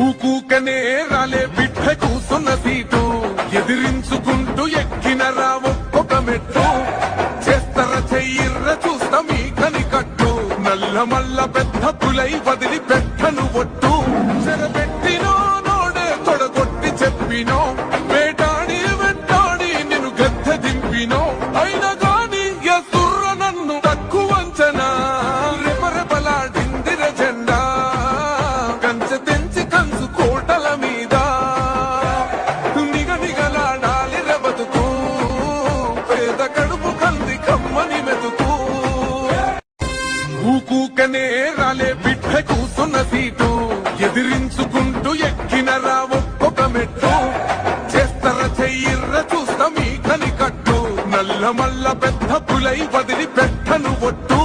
ఊకూకనే రాలే బిడ్డ కూసున్న సీటు ఎదిరించుకుంటూ ఎక్కినరా ఒక్కొక్క మెట్టు చేస్తర చెయ్యిర్ర చూస్తా మీ కని కట్టు నల్ల మల్ల పెద్ద పులై వదిలి పెట్టను ఒట్టు చెరబెట్టినో నోడే తొడగొట్టి చెప్పినో వేటాడి వెంటాడి నిన్ను గద్దె దింపినో అయినా గాని ఎసుర్ర నన్ను తక్కువ అంచనా రెపరెపలాడిందిర జెండా కంచె తెంచి కంచు కోటల మీద నిగనిగలాడాలి రెబతుకు పేద కడుపు కంది కమ్మని మెతుకు ఊకూకనే రాలే బిడ్డ కూసున్న సీటు ఎదిరించుకుంటూ ఎక్కినరా ఒక్కొక్క మెట్టు చేస్తర చెయ్యిర్ర చూస్తా మీ కని కట్టు నల్ల మల్ల పెద్ద పులై వదిలి పెట్టను ఒట్టు